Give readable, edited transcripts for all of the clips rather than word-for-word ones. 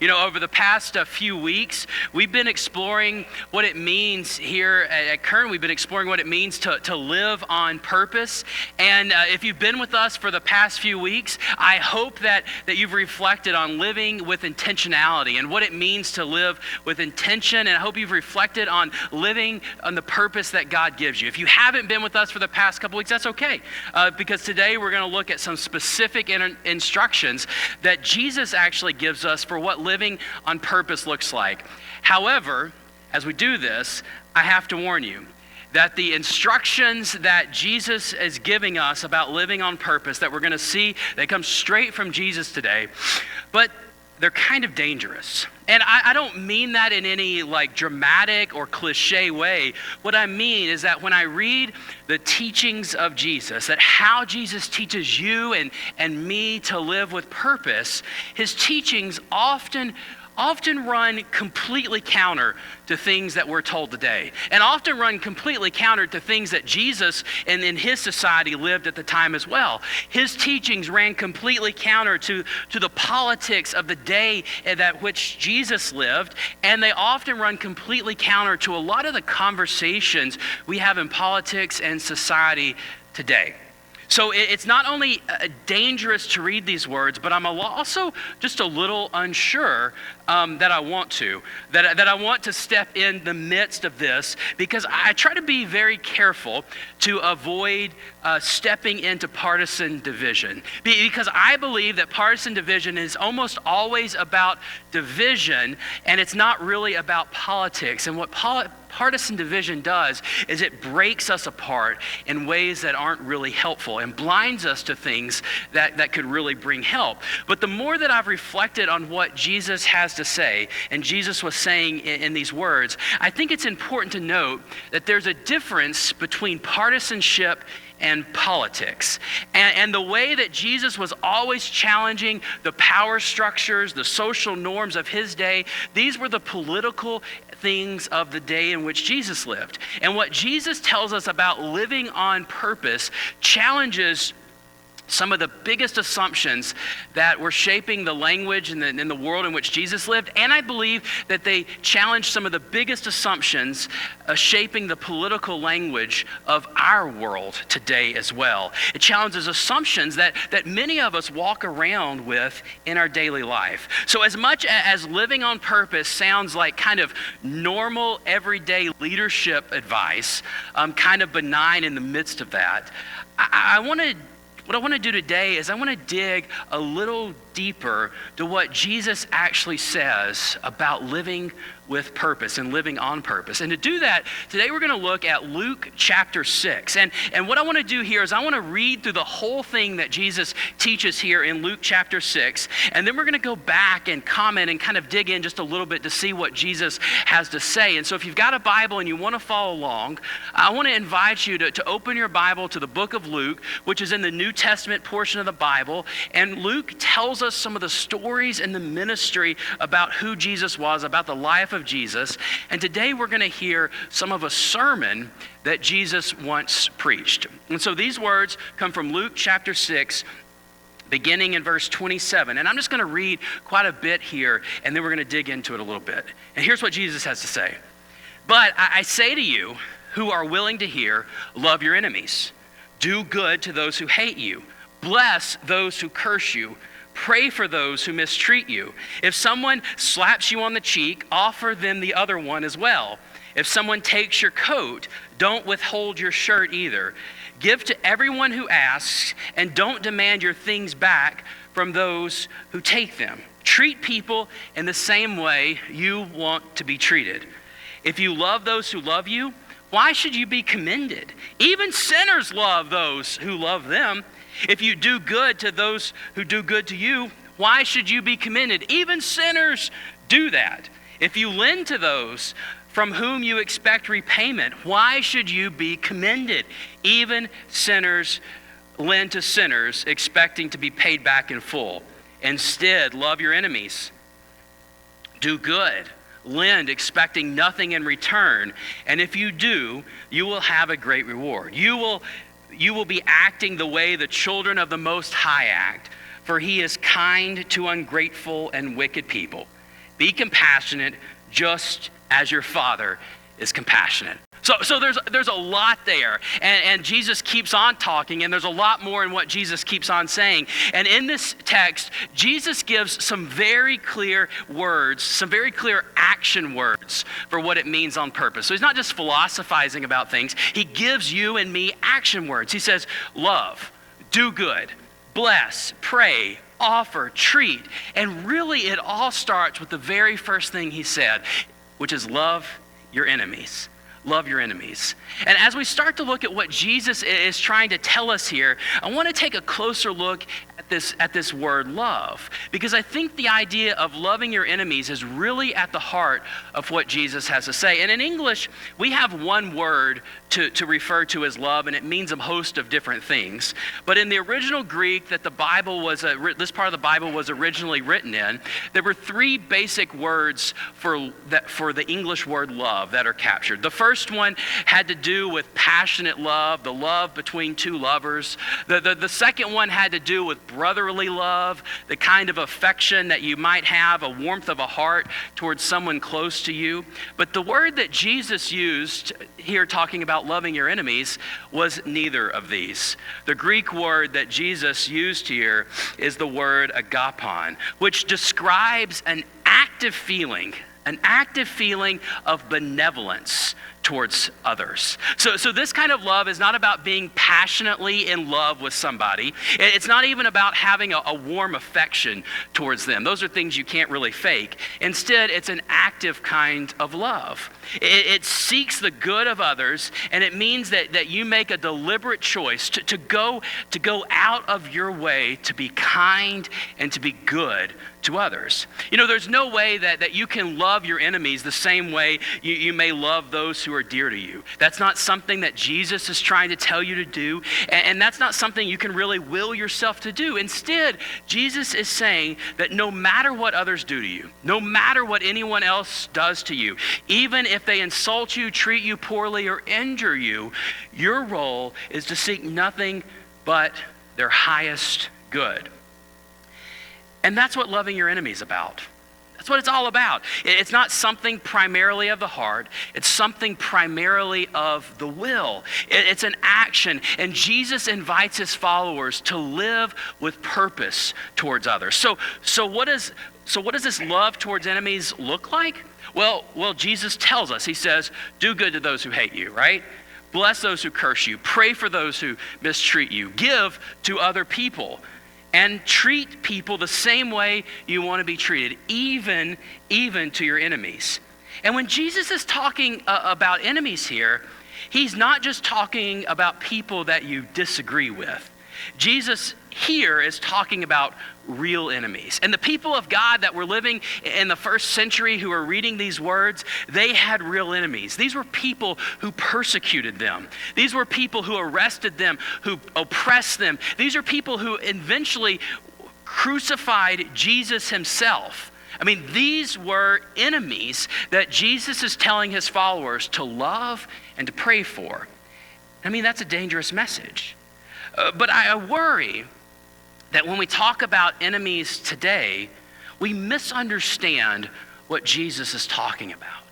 You know, over the past few weeks, we've been exploring what it means here at Kern. We've been exploring what it means to live on purpose. And if you've been with us for the past few weeks, I hope that you've reflected on living with intentionality and what it means to live with intention. And I hope you've reflected on living on the purpose that God gives you. If you haven't been with us for the past couple weeks, that's okay. Because today we're going to look at some specific instructions that Jesus actually gives us for what living on purpose looks like. However, as we do this, I have to warn you that the instructions that Jesus is giving us about living on purpose that we're going to see, they come straight from Jesus today, but they're kind of dangerous. And I don't mean that in any like dramatic or cliche way. What I mean is that when I read the teachings of Jesus, that how Jesus teaches you and me to live with purpose, his teachings often run completely counter to things that we're told today, and often run completely counter to things that Jesus and in his society lived at the time as well. His teachings ran completely counter to the politics of the day that which Jesus lived, and they often run completely counter to a lot of the conversations we have in politics and society today. So it's not only dangerous to read these words, but I'm also just a little unsure that I want to step in the midst of this, because I try to be very careful to avoid stepping into partisan division. Because I believe that partisan division is almost always about division, and it's not really about politics. And what partisan division does is it breaks us apart in ways that aren't really helpful and blinds us to things that could really bring help. But the more that I've reflected on what Jesus has to say, and Jesus was saying in these words, I think it's important to note that there's a difference between partisanship and politics. And the way that Jesus was always challenging the power structures, the social norms of his day, these were the political things of the day in which Jesus lived. And what Jesus tells us about living on purpose challenges some of the biggest assumptions that were shaping the language in the world in which Jesus lived. And I believe that they challenge some of the biggest assumptions shaping the political language of our world today as well. It challenges assumptions that many of us walk around with in our daily life. So as much as living on purpose sounds like kind of normal, everyday leadership advice, kind of benign in the midst of that, what I want to do today is I want to dig a little deeper to what Jesus actually says about living with purpose and living on purpose. And to do that, today we're going to look at Luke chapter 6. And what I want to do here is I want to read through the whole thing that Jesus teaches here in Luke chapter 6. And then we're going to go back and comment and kind of dig in just a little bit to see what Jesus has to say. And so if you've got a Bible and you want to follow along, I want to invite you to open your Bible to the book of Luke, which is in the New Testament portion of the Bible. And Luke tells us some of the stories and the ministry about who Jesus was, about the life of Jesus. And today we're going to hear some of a sermon that Jesus once preached. And so these words come from Luke chapter 6, beginning in verse 27. And I'm just going to read quite a bit here, and then we're going to dig into it a little bit. And here's what Jesus has to say. But I say to you who are willing to hear, love your enemies. Do good to those who hate you. Bless those who curse you. Pray for those who mistreat you. If someone slaps you on the cheek, offer them the other one as well. If someone takes your coat, don't withhold your shirt either. Give to everyone who asks, and don't demand your things back from those who take them. Treat people in the same way you want to be treated. If you love those who love you, why should you be commended? Even sinners love those who love them. If you do good to those who do good to you, why should you be commended? Even sinners do that. If you lend to those from whom you expect repayment, why should you be commended? Even sinners lend to sinners, expecting to be paid back in full. Instead, love your enemies. Do good. Lend, expecting nothing in return. And if you do, you will have a great reward. You will be acting the way the children of the Most High act, for he is kind to ungrateful and wicked people. be compassionate just as your Father is compassionate. So there's a lot there, and Jesus keeps on talking, and there's a lot more in what Jesus keeps on saying. And in this text, Jesus gives some very clear words, some very clear action words for what it means on purpose. So he's not just philosophizing about things. He gives you and me action words. He says, love, do good, bless, pray, offer, treat. And really it all starts with the very first thing he said, which is love your enemies. Love your enemies. And as we start to look at what Jesus is trying to tell us here, I want to take a closer look at this word love, because I think the idea of loving your enemies is really at the heart of what Jesus has to say. And in English, we have one word to refer to as love, and it means a host of different things. But in the original Greek that the Bible was, this part of the Bible was originally written in, there were three basic words for the English word love that are captured. The first one had to do with passionate love, the love between two lovers. The second one had to do with brotherly love, the kind of affection that you might have, a warmth of a heart towards someone close to you. But the word that Jesus used here talking about loving your enemies was neither of these. The Greek word that Jesus used here is the word agapon, which describes an active feeling of benevolence towards others. So this kind of love is not about being passionately in love with somebody. It's not even about having a warm affection towards them. Those are things you can't really fake. Instead, it's an active kind of love. It seeks the good of others, and it means that you make a deliberate choice to go out of your way to be kind and to be good to others. You know, there's no way that you can love your enemies the same way you may love those who are dear to you. That's not something that Jesus is trying to tell you to do, and that's not something you can really will yourself to do. Instead, Jesus is saying that no matter what others do to you, no matter what anyone else does to you, even if they insult you, treat you poorly, or injure you, your role is to seek nothing but their highest good. And that's what loving your enemy is about. That's what it's all about. It's not something primarily of the heart. It's something primarily of the will. It's an action. And Jesus invites his followers to live with purpose towards others. So what does this love towards enemies look like? Well, Jesus tells us. He says, do good to those who hate you, right? Bless those who curse you. Pray for those who mistreat you. Give to other people. And treat people the same way you want to be treated, even to your enemies. And when Jesus is talking about enemies here, he's not just talking about people that you disagree with. Jesus here is talking about real enemies. And the people of God that were living in the first century who were reading these words, they had real enemies. These were people who persecuted them. These were people who arrested them, who oppressed them. These are people who eventually crucified Jesus himself. I mean, these were enemies that Jesus is telling his followers to love and to pray for. I mean, that's a dangerous message. But I worry that when we talk about enemies today, we misunderstand what Jesus is talking about.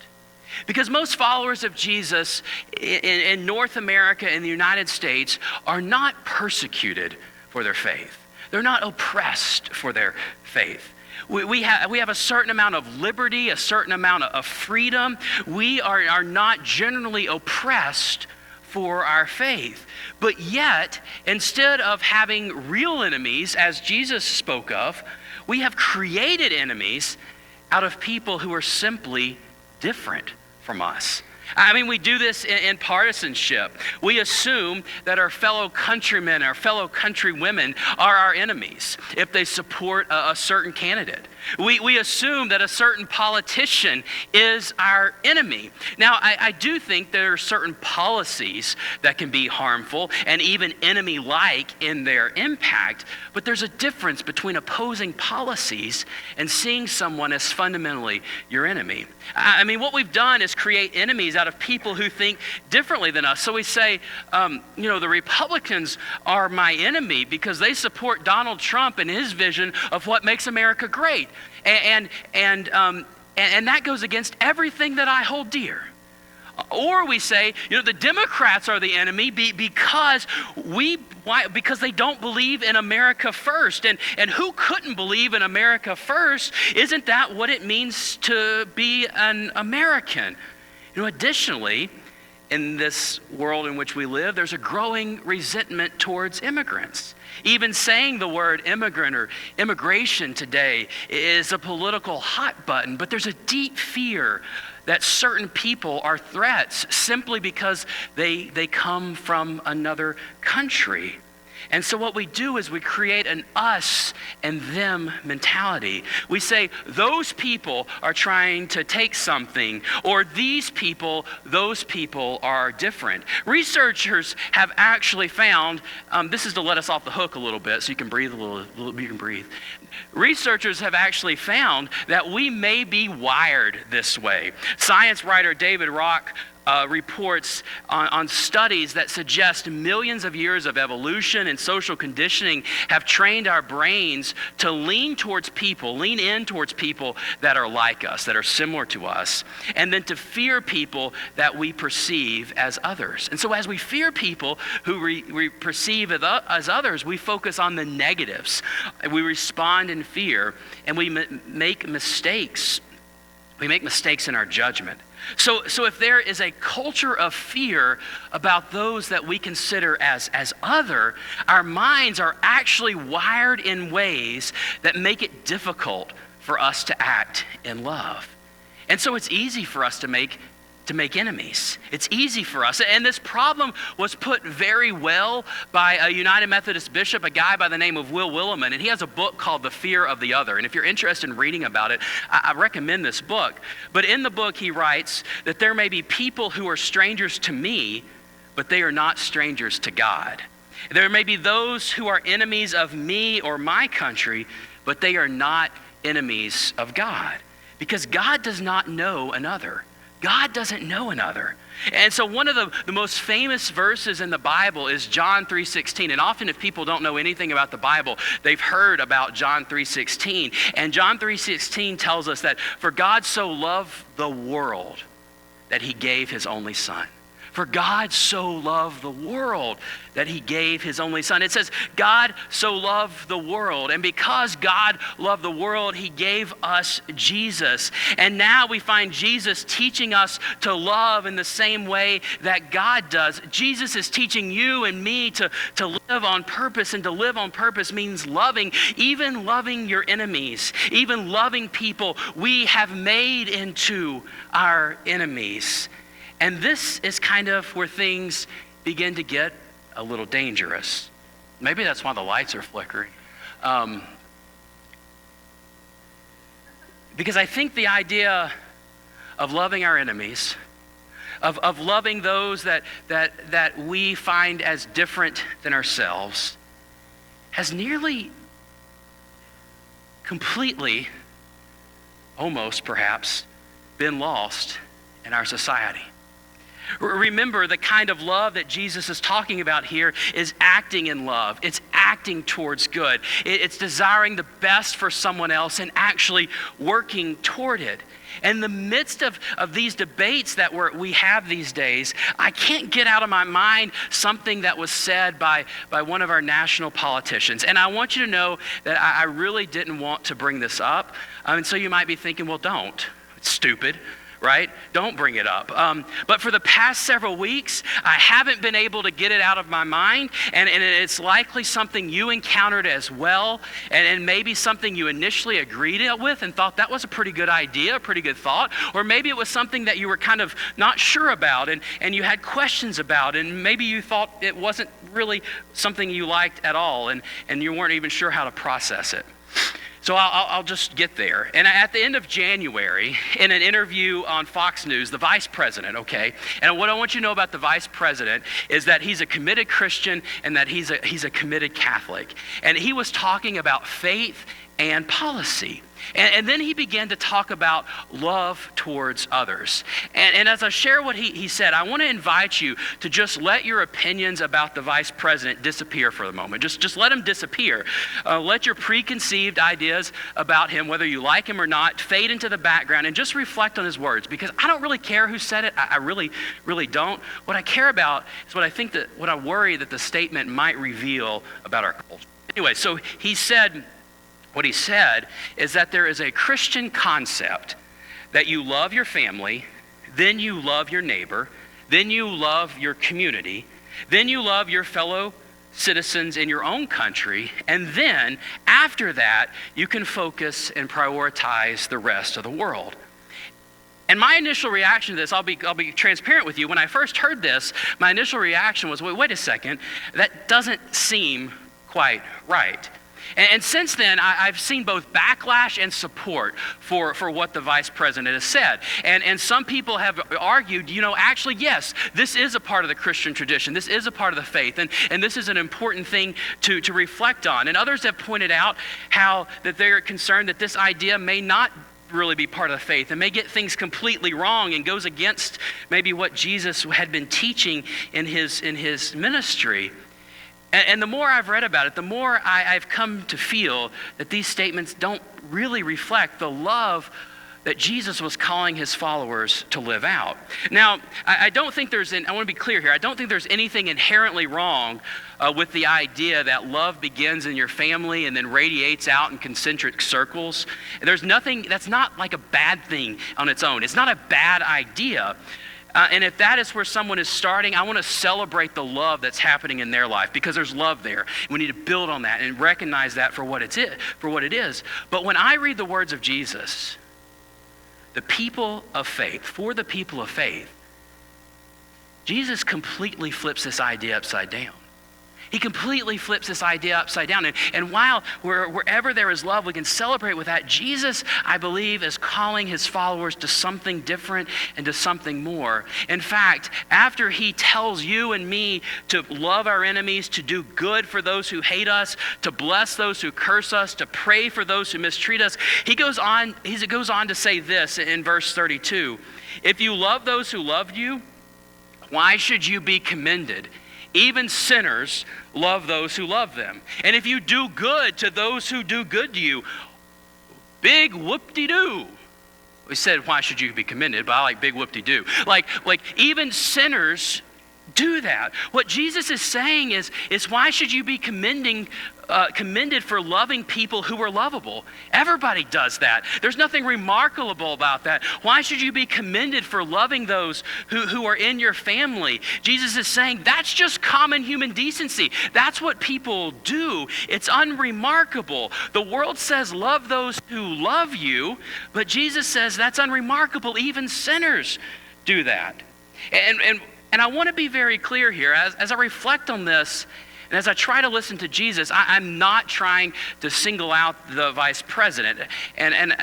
Because most followers of Jesus in North America and the United States are not persecuted for their faith. They're not oppressed for their faith. We have a certain amount of liberty, a certain amount of freedom. We are not generally oppressed for our faith. But yet, instead of having real enemies, as Jesus spoke of, we have created enemies out of people who are simply different from us. I mean, we do this in partisanship. We assume that our fellow countrymen, our fellow countrywomen are our enemies if they support a certain candidate. We assume that a certain politician is our enemy. Now, I do think there are certain policies that can be harmful and even enemy-like in their impact, but there's a difference between opposing policies and seeing someone as fundamentally your enemy. I mean, what we've done is create enemies out of people who think differently than us. So we say, the Republicans are my enemy because they support Donald Trump and his vision of what makes America great. And And that goes against everything that I hold dear. Or we say, the Democrats are the enemy because they don't believe in America first. And who couldn't believe in America first? Isn't that what it means to be an American? Additionally, in this world in which we live, there's a growing resentment towards immigrants. Even saying the word immigrant or immigration today is a political hot button, but there's a deep fear that certain people are threats simply because they come from another country. And so what we do is we create an us and them mentality. We say those people are trying to take something, or those people are different. Researchers have actually found, this is to let us off the hook a little bit so you can breathe a little you can breathe. Researchers have actually found that we may be wired this way. Science writer David Rock reports on studies that suggest millions of years of evolution and social conditioning have trained our brains to lean in towards people that are like us, that are similar to us, and then to fear people that we perceive as others. And so as we fear people who we perceive as others, we focus on the negatives. We respond in fear, and we make mistakes. We make mistakes in our judgment. So if there is a culture of fear about those that we consider as other, our minds are actually wired in ways that make it difficult for us to act in love. And so it's easy for us to make enemies. It's easy for us. And this problem was put very well by a United Methodist bishop, a guy by the name of Will Willimon. And he has a book called The Fear of the Other. And if you're interested in reading about it, I recommend this book. But in the book, he writes that there may be people who are strangers to me, but they are not strangers to God. There may be those who are enemies of me or my country, but they are not enemies of God. Because God does not know another. God doesn't know another. And so one of the most famous verses in the Bible is John 3:16. And often if people don't know anything about the Bible, they've heard about John 3:16. And John 3:16 tells us that for God so loved the world that he gave his only son. For God so loved the world that he gave his only son. It says, God so loved the world. And because God loved the world, he gave us Jesus. And now we find Jesus teaching us to love in the same way that God does. Jesus is teaching you and me to live on purpose. And to live on purpose means loving, even loving your enemies, even loving people we have made into our enemies. And this is kind of where things begin to get a little dangerous. Maybe that's why the lights are flickering. Because I think the idea of loving our enemies, of loving those that we find as different than ourselves, has nearly completely, almost perhaps, been lost in our society. Remember, the kind of love that Jesus is talking about here is acting in love. It's acting towards good. It's desiring the best for someone else and actually working toward it. In the midst of these debates that we have these days, I can't get out of my mind something that was said by one of our national politicians. And I want you to know that I really didn't want to bring this up. And so you might be thinking, well, don't. It's stupid. Right? Don't bring it up. But for the past several weeks, I haven't been able to get it out of my mind. And it's likely something you encountered as well. And maybe something you initially agreed with and thought that was a pretty good idea, a pretty good thought. Or maybe it was something that you were kind of not sure about and you had questions about. And maybe you thought it wasn't really something you liked at all. And you weren't even sure how to process it. So I'll just get there. And at the end of January, in an interview on Fox News, the vice president, okay, and what I want you to know about the vice president is that he's a committed Christian and that he's a committed Catholic. And he was talking about faith and policy. And then he began to talk about love towards others. And as I share what he said, I want to invite you to just let your opinions about the vice president disappear for the moment. Just let them disappear. Let your preconceived ideas about him, whether you like him or not, fade into the background and just reflect on his words. Because I don't really care who said it. I really, really don't. What I care about is what I worry that the statement might reveal about our culture. Anyway, so he said, what he said is that there is a Christian concept that you love your family, then you love your neighbor, then you love your community, then you love your fellow citizens in your own country, and then after that, you can focus and prioritize the rest of the world. And my initial reaction to this, I'll be transparent with you. When I first heard this, my initial reaction was, wait a second, that doesn't seem quite right. And since then, I've seen both backlash and support for what the vice president has said. And some people have argued, actually, yes, this is a part of the Christian tradition. This is a part of the faith. And this is an important thing to reflect on. And others have pointed out how that they're concerned that this idea may not really be part of the faith and may get things completely wrong and goes against maybe what Jesus had been teaching in his ministry. And the more I've read about it, the more I've come to feel that these statements don't really reflect the love that Jesus was calling his followers to live out. Now, I don't think I want to be clear here, I don't think there's anything inherently wrong with the idea that love begins in your family and then radiates out in concentric circles. There's nothing, that's not like a bad thing on its own. It's not a bad idea. And if that is where someone is starting, I want to celebrate the love that's happening in their life because there's love there. We need to build on that and recognize that for what it is. But when I read the words of Jesus, for the people of faith, Jesus completely flips this idea upside down. He completely flips this idea upside down. And while wherever there is love, we can celebrate with that. Jesus, I believe, is calling his followers to something different and to something more. In fact, after he tells you and me to love our enemies, to do good for those who hate us, to bless those who curse us, to pray for those who mistreat us, he goes on to say this in verse 32. If you love those who loved you, why should you be commended? Even sinners love those who love them. And if you do good to those who do good to you, big whoop-de-doo. We said, why should you be commended? But I like big whoop-de-doo. Like even sinners do that. What Jesus is saying is why should you be commended for loving people who are lovable? Everybody does that. There's nothing remarkable about that. Why should you be commended for loving those who are in your family? Jesus is saying that's just common human decency. That's what people do. It's unremarkable. The world says love those who love you, but Jesus says that's unremarkable. Even sinners do that. And I want to be very clear here. As I reflect on this, and as I try to listen to Jesus, I'm not trying to single out the vice president. And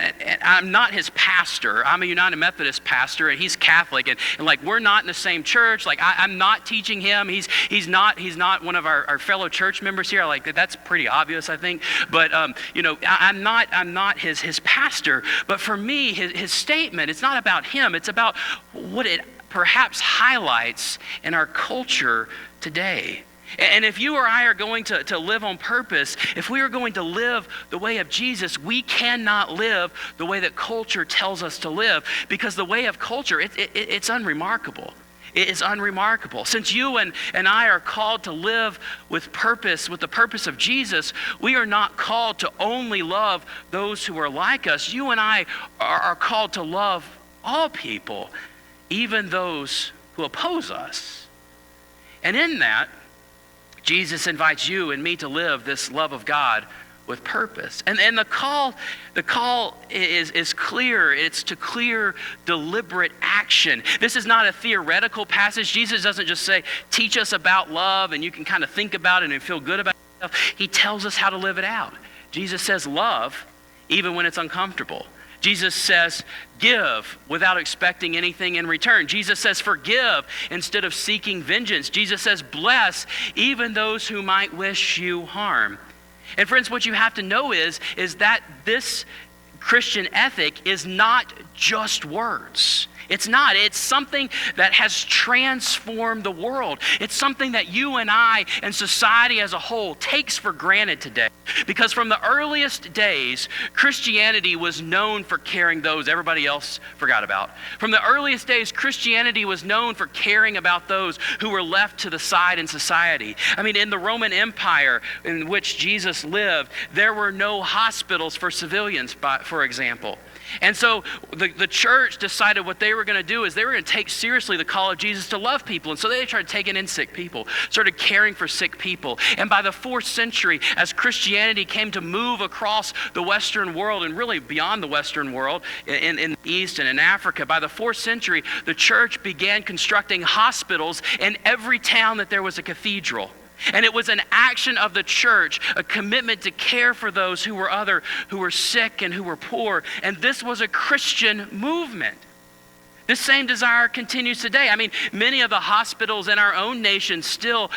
I'm not his pastor. I'm a United Methodist pastor, and he's Catholic. And we're not in the same church. I'm not teaching him. He's not one of our fellow church members here. That's pretty obvious, I think. But, I'm not his pastor. But for me, his statement, it's not about him. It's about what it perhaps highlights in our culture today. And if you or I are going to live on purpose, if we are going to live the way of Jesus, we cannot live the way that culture tells us to live, because the way of culture, it's unremarkable. It is unremarkable. Since you and I are called to live with purpose, with the purpose of Jesus, we are not called to only love those who are like us. You and I are called to love all people, even those who oppose us. And in that, Jesus invites you and me to live this love of God with purpose. And the call is clear. It's to clear, deliberate action. This is not a theoretical passage. Jesus doesn't just say, teach us about love and you can kind of think about it and feel good about it. He tells us how to live it out. Jesus says love even when it's uncomfortable. Jesus says, give without expecting anything in return. Jesus says, forgive instead of seeking vengeance. Jesus says, bless even those who might wish you harm. And friends, what you have to know is that this Christian ethic is not just words. It's not. It's something that has transformed the world. It's something that you and I and society as a whole takes for granted today. Because from the earliest days, Christianity was known for caring those everybody else forgot about. From the earliest days, Christianity was known for caring about those who were left to the side in society. I mean, in the Roman Empire in which Jesus lived, there were no hospitals for civilians, for example. And so the church decided what they were going to do is they were going to take seriously the call of Jesus to love people. And so they started taking in sick people, started caring for sick people. And by the 4th century, as Christianity came to move across the Western world and really beyond the Western world, in the East and in Africa, by the 4th century, the church began constructing hospitals in every town that there was a cathedral. And it was an action of the church, a commitment to care for those who were sick and who were poor. And this was a Christian movement. This same desire continues today. I mean, many of the hospitals in our own nation still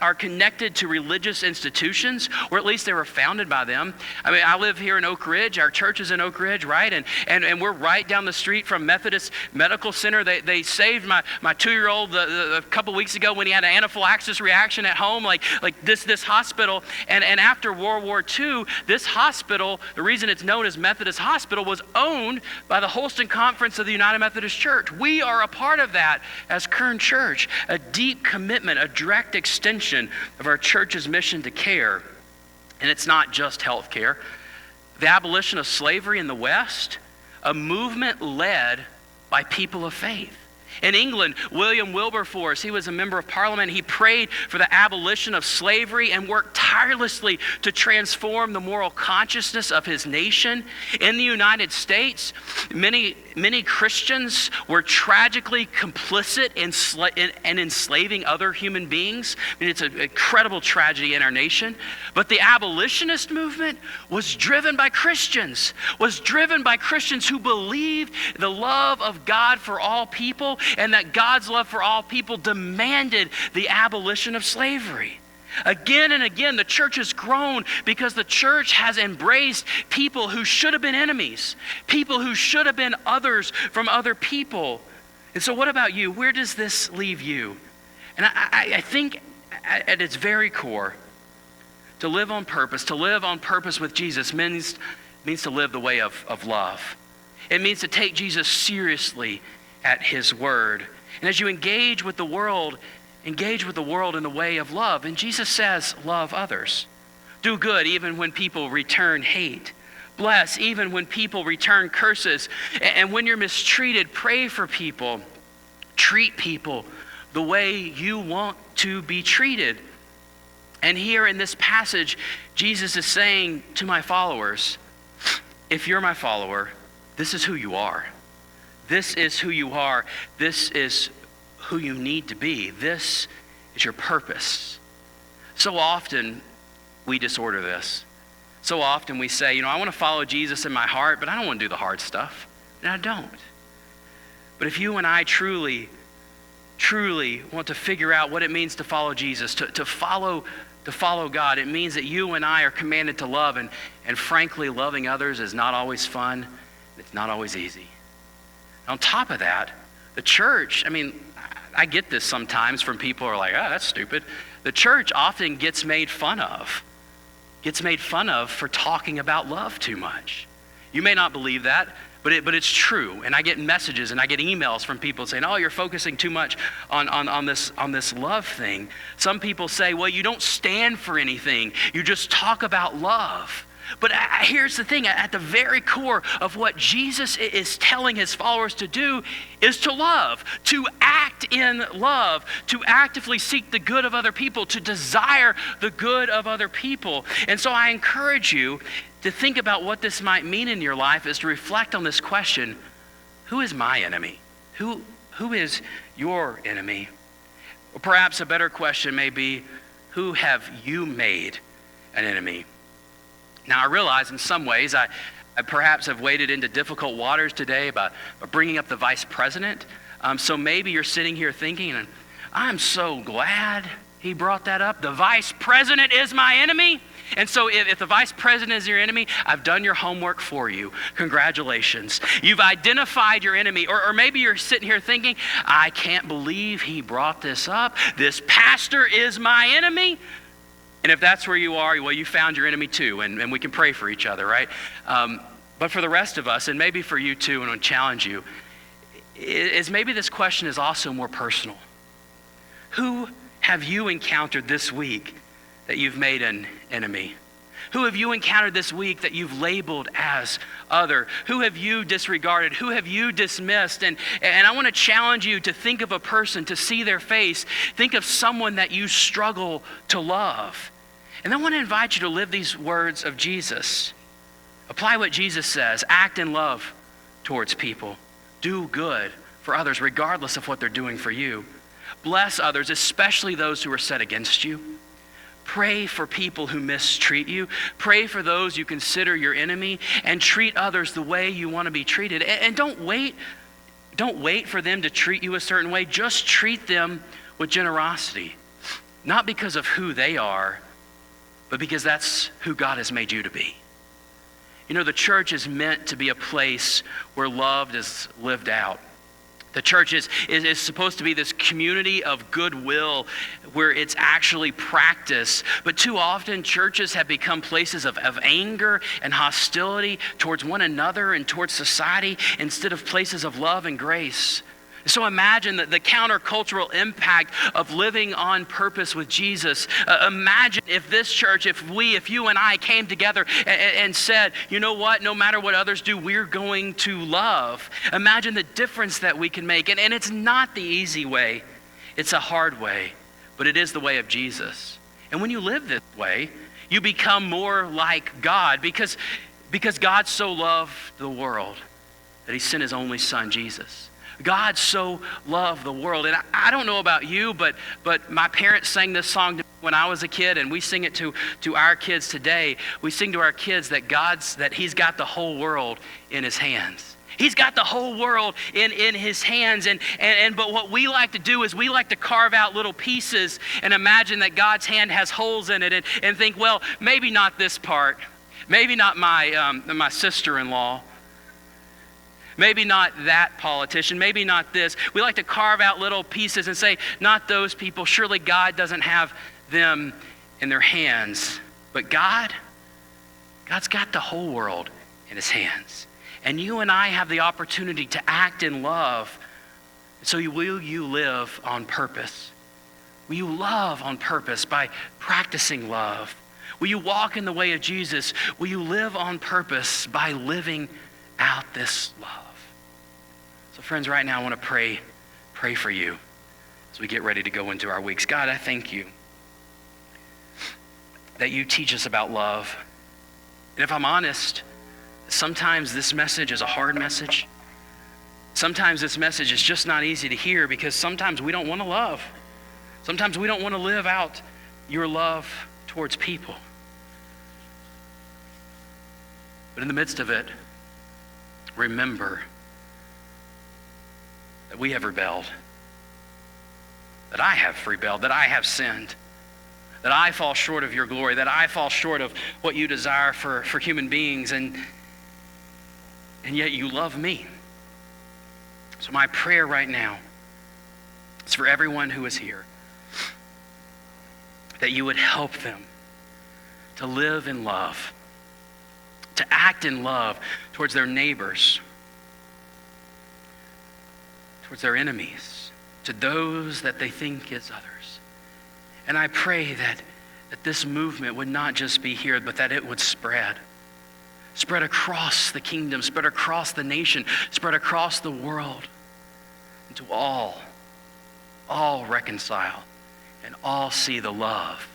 are connected to religious institutions, or at least they were founded by them. I mean, I live here in Oak Ridge. Our church is in Oak Ridge, right? And we're right down the street from Methodist Medical Center. They saved my 2-year-old a couple weeks ago when he had an anaphylaxis reaction at home, like this hospital. And after World War II, this hospital, the reason it's known as Methodist Hospital, was owned by the Holston Conference of the United Methodist Church. We are a part of that as Kern Church, a deep commitment, a direct extension of our church's mission to care. And it's not just health care. The abolition of slavery in the West, a movement led by people of faith. In England, William Wilberforce, he was a member of Parliament. He prayed for the abolition of slavery and worked tirelessly to transform the moral consciousness of his nation. In the United States, many Christians were tragically complicit in enslaving other human beings. I mean, it's an incredible tragedy in our nation. But the abolitionist movement was driven by Christians who believed the love of God for all people, and that God's love for all people demanded the abolition of slavery. Again and again, the church has grown because the church has embraced people who should have been enemies, people who should have been others from other people. And so what about you? Where does this leave you? And I think at its very core, to live on purpose with Jesus means to live the way of love. It means to take Jesus seriously at his word. And as you engage with the world in the way of love. And Jesus says, love others. Do good even when people return hate. Bless even when people return curses. And when you're mistreated, pray for people. Treat people the way you want to be treated. And here in this passage, Jesus is saying to my followers, if you're my follower, this is who you are. This is who you are. This is who you need to be. This is your purpose. So often we disorder this. So often we say, I want to follow Jesus in my heart, but I don't want to do the hard stuff. And I don't. But if you and I truly want to figure out what it means to follow Jesus, to follow God, it means that you and I are commanded to love. And frankly, loving others is not always fun. It's not always easy. On top of that, the church, I get this sometimes from people who are like, that's stupid. The church often gets made fun of for talking about love too much. You may not believe that, but it's true. And I get messages and I get emails from people saying, you're focusing too much on this love thing. Some people say, well, you don't stand for anything. You just talk about love. But here's the thing, at the very core of what Jesus is telling his followers to do is to love, to act in love, to actively seek the good of other people, to desire the good of other people. And so I encourage you to think about what this might mean in your life, is to reflect on this question: who is my enemy? Who is your enemy? Or perhaps a better question may be, who have you made an enemy? Now, I realize in some ways I perhaps have waded into difficult waters today by bringing up the vice president. So maybe you're sitting here thinking, I'm so glad he brought that up? The vice president is my enemy? And so if the vice president is your enemy, I've done your homework for you. Congratulations. You've identified your enemy. Or maybe you're sitting here thinking, I can't believe he brought this up. This pastor is my enemy. And if that's where you are, well, you found your enemy too, and we can pray for each other, right? But for the rest of us, and maybe for you too, and I'll challenge you, is maybe this question is also more personal. Who have you encountered this week that you've made an enemy? Who have you encountered this week that you've labeled as other? Who have you disregarded? Who have you dismissed? And I want to challenge you to think of a person, to see their face. Think of someone that you struggle to love. And I want to invite you to live these words of Jesus. Apply what Jesus says. Act in love towards people. Do good for others, regardless of what they're doing for you. Bless others, especially those who are set against you. Pray for people who mistreat you. Pray for those you consider your enemy, and treat others the way you want to be treated. And don't wait for them to treat you a certain way. Just treat them with generosity. Not because of who they are, but because that's who God has made you to be. You know, the church is meant to be a place where love is lived out. The church is supposed to be this community of goodwill where it's actually practiced. But too often, churches have become places of anger and hostility towards one another and towards society instead of places of love and grace. So imagine the countercultural impact of living on purpose with Jesus. Imagine if this church, if you and I came together and said, you know what, no matter what others do, we're going to love. Imagine the difference that we can make. And it's not the easy way. It's a hard way, but it is the way of Jesus. And when you live this way, you become more like God because God so loved the world that he sent his only son, Jesus. God so loved the world. And I don't know about you, but my parents sang this song to me when I was a kid, and we sing it to our kids today. We sing to our kids that he's got the whole world in his hands. He's got the whole world in his hands. But what we like to do is we like to carve out little pieces and imagine that God's hand has holes in it and think, well, maybe not this part. Maybe not my sister-in-law. Maybe not that politician, maybe not this. We like to carve out little pieces and say, not those people. Surely God doesn't have them in their hands. But God's got the whole world in his hands. And you and I have the opportunity to act in love. So will you live on purpose? Will you love on purpose by practicing love? Will you walk in the way of Jesus? Will you live on purpose by living out this love? So friends, right now I want to pray for you as we get ready to go into our weeks. God, I thank you that you teach us about love. And if I'm honest, sometimes this message is a hard message. Sometimes this message is just not easy to hear because sometimes we don't want to love. Sometimes we don't want to live out your love towards people. But in the midst of it, remember that we have rebelled, that I have rebelled, that I have sinned, that I fall short of your glory, that I fall short of what you desire for human beings, and yet you love me. So my prayer right now is for everyone who is here, that you would help them to live in love, to act in love towards their neighbors, towards their enemies, to those that they think is others. And I pray that this movement would not just be here, but that it would spread across the kingdom, spread across the nation, spread across the world, and to all reconcile and all see the love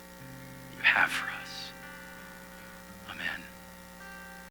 you have for us.